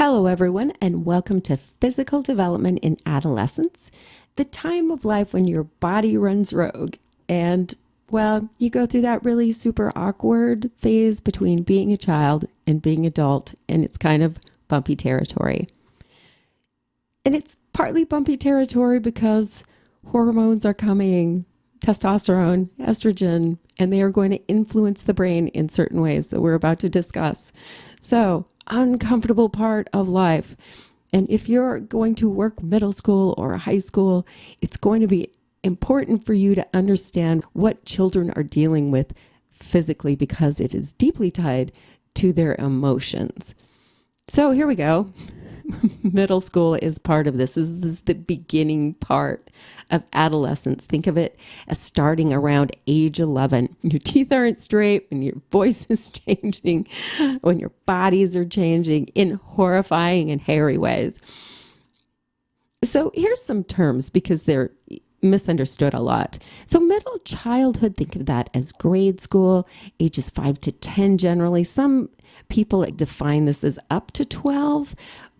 Hello, everyone, and welcome to Physical Development in Adolescence, the time of life when your body runs rogue. And, well, you go through that really super awkward phase between being a child and being adult, and it's kind of bumpy territory. And it's partly bumpy territory because hormones are coming, testosterone, estrogen, and they are going to influence the brain in certain ways that we're about to discuss. So, uncomfortable part of life. And if you're going to work middle school or high school, it's going to be important for you to understand what children are dealing with physically because it is deeply tied to their emotions. So here we go. Middle school is part of this. This is the beginning part of adolescence. Think of it as starting around age 11. Your teeth aren't straight, when your voice is changing, when your bodies are changing in horrifying and hairy ways. So here's some terms because they're misunderstood a lot. So middle childhood, think of that as grade school, ages 5 to 10 generally. Some people define this as up to 12.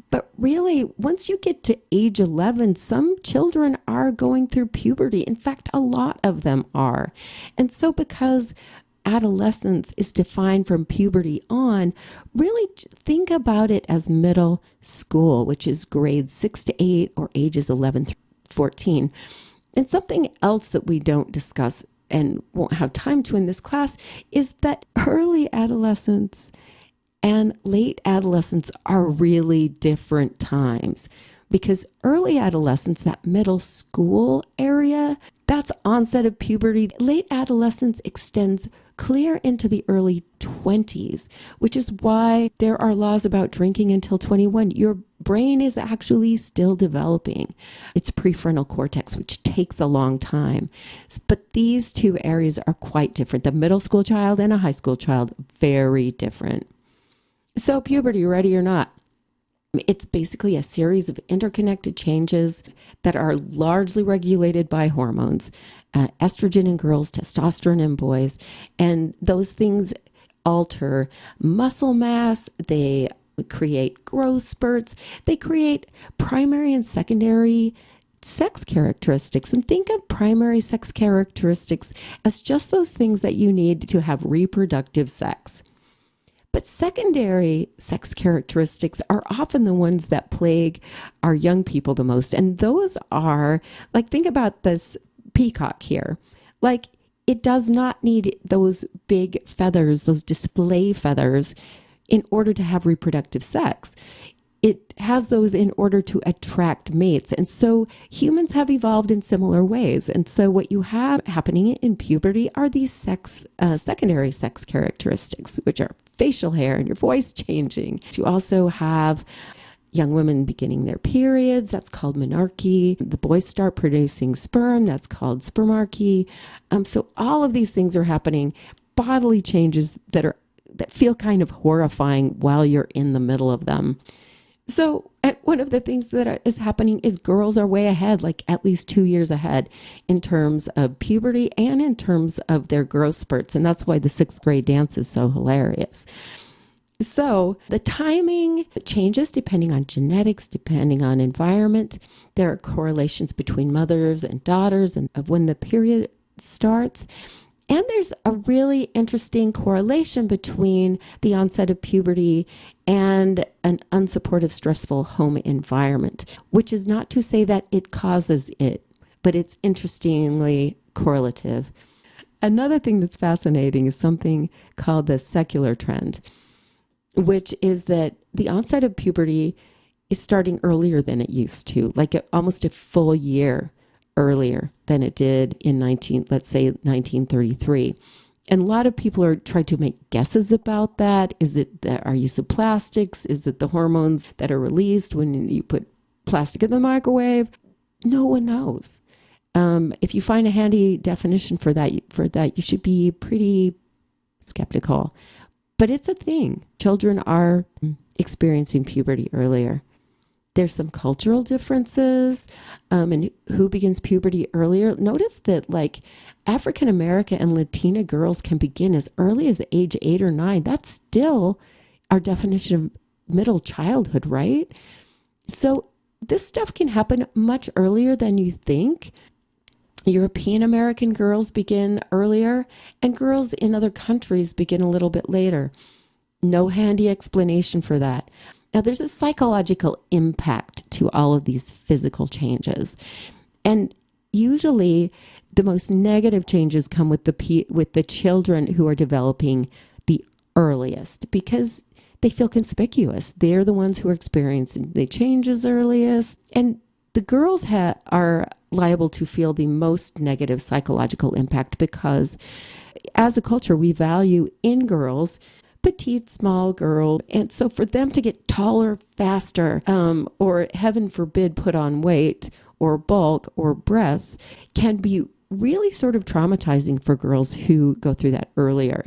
But really, once you get to age 11, some children are going through puberty. In fact, a lot of them are. And so because adolescence is defined from puberty on, really think about it as middle school, which is grades 6 to 8 or ages 11 through 14. And something else that we don't discuss and won't have time to in this class is that early adolescence and late adolescence are really different times, because early adolescence, that middle school area, that's onset of puberty. Late adolescence extends clear into the early 20s, which is why there are laws about drinking until 21. Your brain is actually still developing its prefrontal cortex, which takes a long time. But these two areas are quite different. The middle school child and a high school child, very different. So puberty, ready or not, it's basically a series of interconnected changes that are largely regulated by hormones, estrogen in girls, testosterone in boys, and those things alter muscle mass, they create growth spurts, they create primary and secondary sex characteristics. And think of primary sex characteristics as just those things that you need to have reproductive sex. But secondary sex characteristics are often the ones that plague our young people the most. And those are, like, think about this peacock here. Like, it does not need those big feathers, those display feathers, in order to have reproductive sex. It has those in order to attract mates. And so humans have evolved in similar ways. And so what you have happening in puberty are these secondary sex characteristics, which are facial hair and your voice changing. You also have young women beginning their periods. That's called menarche. The boys start producing sperm. That's called spermarche. So all of these things are happening, bodily changes that feel kind of horrifying while you're in the middle of them. So one of the things that is happening is girls are way ahead, like at least 2 years ahead in terms of puberty and in terms of their growth spurts. And that's why the 6th grade dance is so hilarious. So the timing changes depending on genetics, depending on environment. There are correlations between mothers and daughters and of when the period starts. And there's a really interesting correlation between the onset of puberty and an unsupportive, stressful home environment, which is not to say that it causes it, but it's interestingly correlative. Another thing that's fascinating is something called the secular trend, which is that the onset of puberty is starting earlier than it used to, like almost a full year earlier than it did in 1933. And a lot of people are trying to make guesses about that. Is it our use of plastics? Is it the hormones that are released when you put plastic in the microwave? No one knows. If you find a handy definition for that, you should be pretty skeptical. But it's a thing. Children are experiencing puberty earlier. There's some cultural differences in who begins puberty earlier. Notice that, like, African American and Latina girls can begin as early as age 8 or 9. That's still our definition of middle childhood, right? So this stuff can happen much earlier than you think. European American girls begin earlier, and girls in other countries begin a little bit later. No handy explanation for that. Now, there's a psychological impact to all of these physical changes. And usually the most negative changes come with the children who are developing the earliest, because they feel conspicuous. They're the ones who are experiencing the changes earliest. And the girls are liable to feel the most negative psychological impact, because as a culture, we value in girls petite, small girl. And so for them to get taller faster, or heaven forbid, put on weight or bulk or breasts, can be really sort of traumatizing for girls who go through that earlier.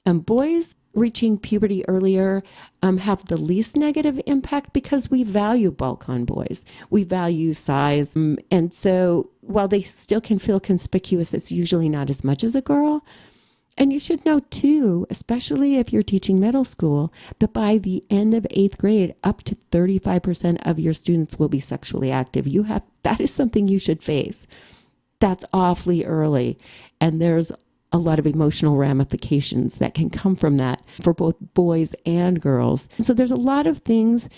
Boys reaching puberty earlier have the least negative impact, because we value bulk on boys. We value size. And so while they still can feel conspicuous, it's usually not as much as a girl. And you should know too, especially if you're teaching middle school, that by the end of 8th grade, up to 35% of your students will be sexually active. That is something you should face. That's awfully early. And there's a lot of emotional ramifications that can come from that for both boys and girls. So there's a lot of things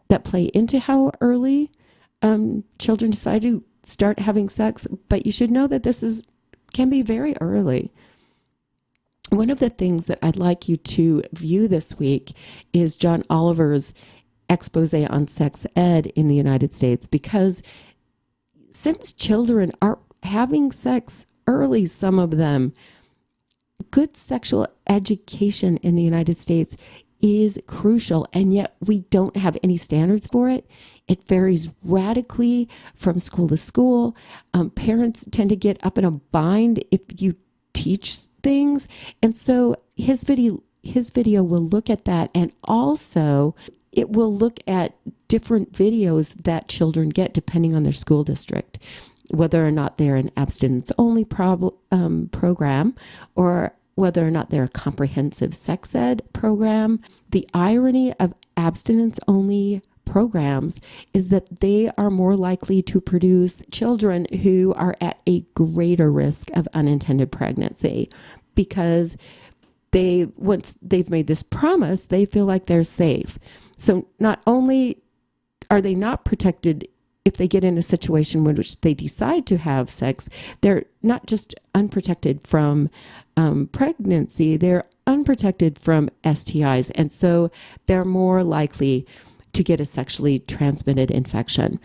that play into how early children decide to start having sex, but you should know that can be very early. One of the things that I'd like you to view this week is John Oliver's expose on sex ed in the United States, because since children are having sex early, some of them, good sexual education in the United States is crucial, and yet we don't have any standards for it. It varies radically from school to school. Parents tend to get up in a bind if you teach things. And so his video will look at that, and also it will look at different videos that children get depending on their school district, whether or not they're an abstinence-only program, or whether or not they're a comprehensive sex ed program. The irony of abstinence-only programs is that they are more likely to produce children who are at a greater risk of unintended pregnancy, because once they've made this promise, they feel like they're safe. So not only are they not protected if they get in a situation in which they decide to have sex, they're not just unprotected from pregnancy, they're unprotected from STIs. And so they're more likely to get a sexually transmitted infection.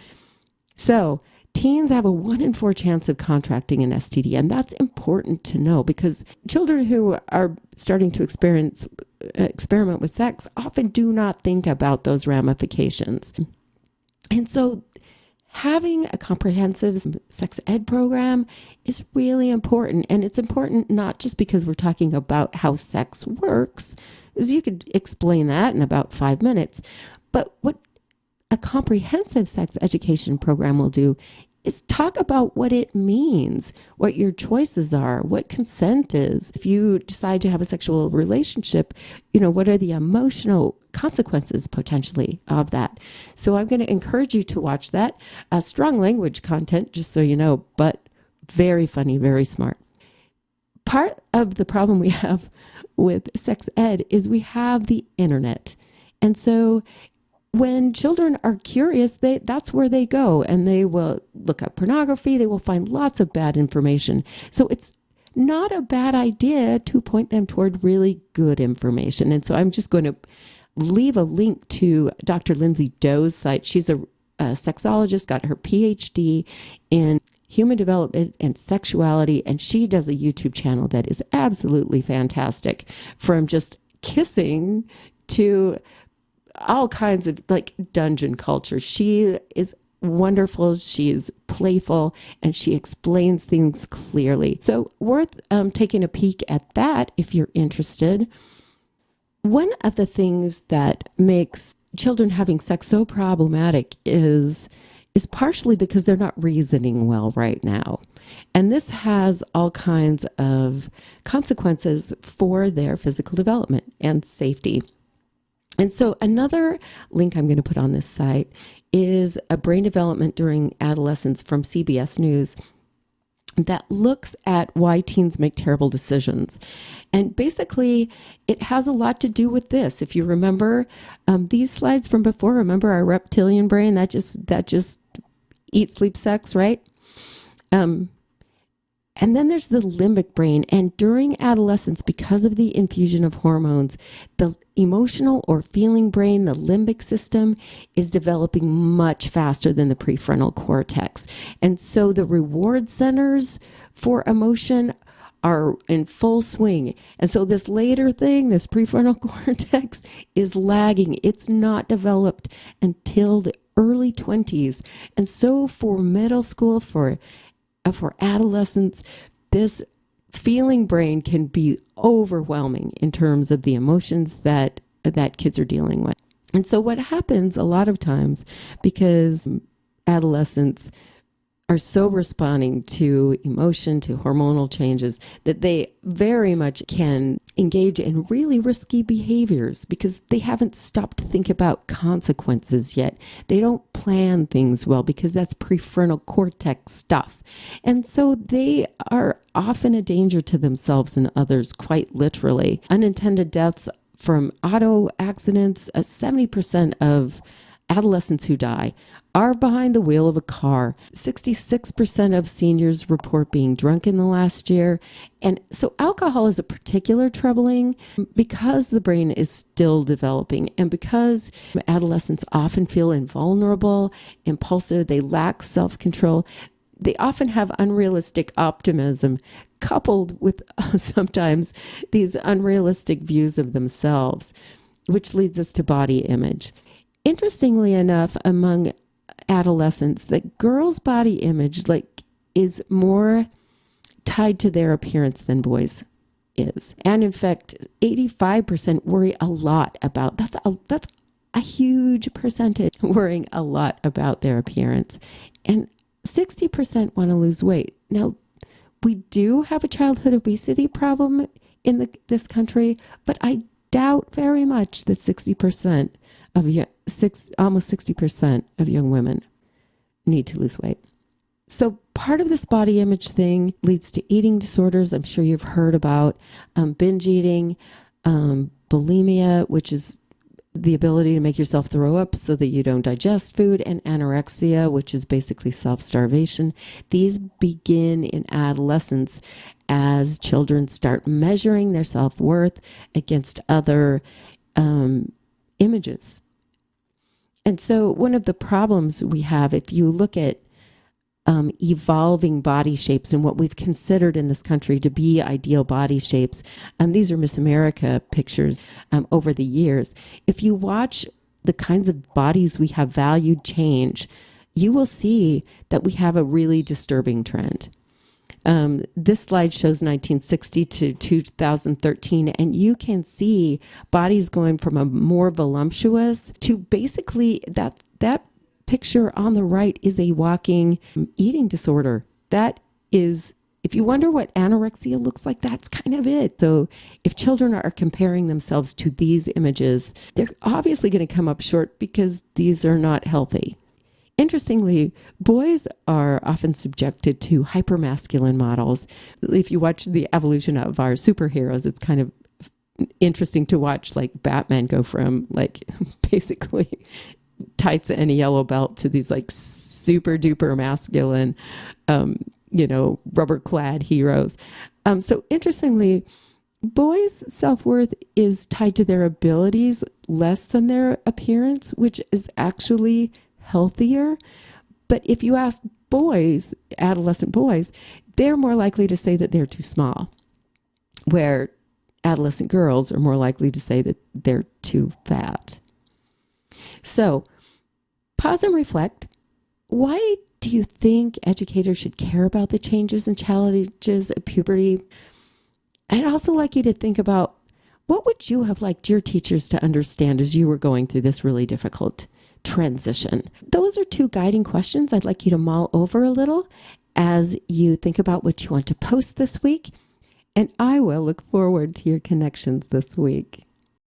So teens have a 1 in 4 chance of contracting an STD. And that's important to know, because children who are starting to experiment with sex often do not think about those ramifications. And so having a comprehensive sex ed program is really important. And it's important not just because we're talking about how sex works, as you could explain that in about 5 minutes, but what a comprehensive sex education program will do is talk about what it means, what your choices are, what consent is. If you decide to have a sexual relationship, what are the emotional consequences potentially of that? So I'm going to encourage you to watch that. Strong language content, just so you know, but very funny, very smart. Part of the problem we have with sex ed is we have the internet. And so when children are curious, that's where they go, and they will look up pornography. They will find lots of bad information. So it's not a bad idea to point them toward really good information. And so I'm just going to leave a link to Dr. Lindsay Doe's site. She's a sexologist, got her PhD in human development and sexuality, and she does a YouTube channel that is absolutely fantastic, from just kissing to all kinds of dungeon culture. She is wonderful. She is playful, and she explains things clearly. So worth taking a peek at that if you're interested. One of the things that makes children having sex so problematic is partially because they're not reasoning well right now. And this has all kinds of consequences for their physical development and safety. And so another link I'm going to put on this site is a brain development during adolescence from CBS News that looks at why teens make terrible decisions. And basically, it has a lot to do with this. If you remember these slides from before, remember our reptilian brain, that just eat, sleep, sex, right? And then there's the limbic brain. And during adolescence, because of the infusion of hormones, the emotional or feeling brain, the limbic system, is developing much faster than the prefrontal cortex. And so the reward centers for emotion are in full swing. And so this later thing, this prefrontal cortex, is lagging. It's not developed until the early 20s. And so for middle school, for adolescents, this feeling brain can be overwhelming in terms of the emotions that kids are dealing with. And so what happens a lot of times, because adolescents are so responding to emotion, to hormonal changes, that they very much can engage in really risky behaviors because they haven't stopped to think about consequences yet. They don't plan things well because that's prefrontal cortex stuff. And so they are often a danger to themselves and others, quite literally. Unintended deaths from auto accidents, 70% of adolescents who die are behind the wheel of a car. 66% of seniors report being drunk in the last year. And so alcohol is a particular troubling because the brain is still developing and because adolescents often feel invulnerable, impulsive, they lack self-control. They often have unrealistic optimism coupled with sometimes these unrealistic views of themselves, which leads us to body image. Interestingly enough, among adolescents, that girls' body image is more tied to their appearance than boys is. And in fact, 85% worry a lot about that's a huge percentage worrying a lot about their appearance. And 60% want to lose weight. Now, we do have a childhood obesity problem in this country, but I doubt very much that almost 60% of young women need to lose weight. So part of this body image thing leads to eating disorders. I'm sure you've heard about binge eating, bulimia, which is the ability to make yourself throw up so that you don't digest food, and anorexia, which is basically self-starvation. These begin in adolescence as children start measuring their self-worth against other images. And so one of the problems we have, if you look at evolving body shapes and what we've considered in this country to be ideal body shapes, these are Miss America pictures over the years. If you watch the kinds of bodies we have valued change, you will see that we have a really disturbing trend. This slide shows 1960 to 2013, and you can see bodies going from a more voluptuous to basically that picture on the right is a walking eating disorder. That is, if you wonder what anorexia looks like, that's kind of it. So if children are comparing themselves to these images, they're obviously going to come up short because these are not healthy. Interestingly, boys are often subjected to hypermasculine models. If you watch the evolution of our superheroes, it's kind of interesting to watch like Batman go from like basically tights and a yellow belt to these like super duper masculine, rubber clad heroes. So interestingly, boys' self-worth is tied to their abilities less than their appearance, which is actually healthier. But if you ask boys, adolescent boys, they're more likely to say that they're too small, where adolescent girls are more likely to say that they're too fat. So pause and reflect. Why do you think educators should care about the changes and challenges of puberty? I'd also like you to think about, what would you have liked your teachers to understand as you were going through this really difficult transition? Those are two guiding questions I'd like you to mull over a little as you think about what you want to post this week. And I will look forward to your connections this week.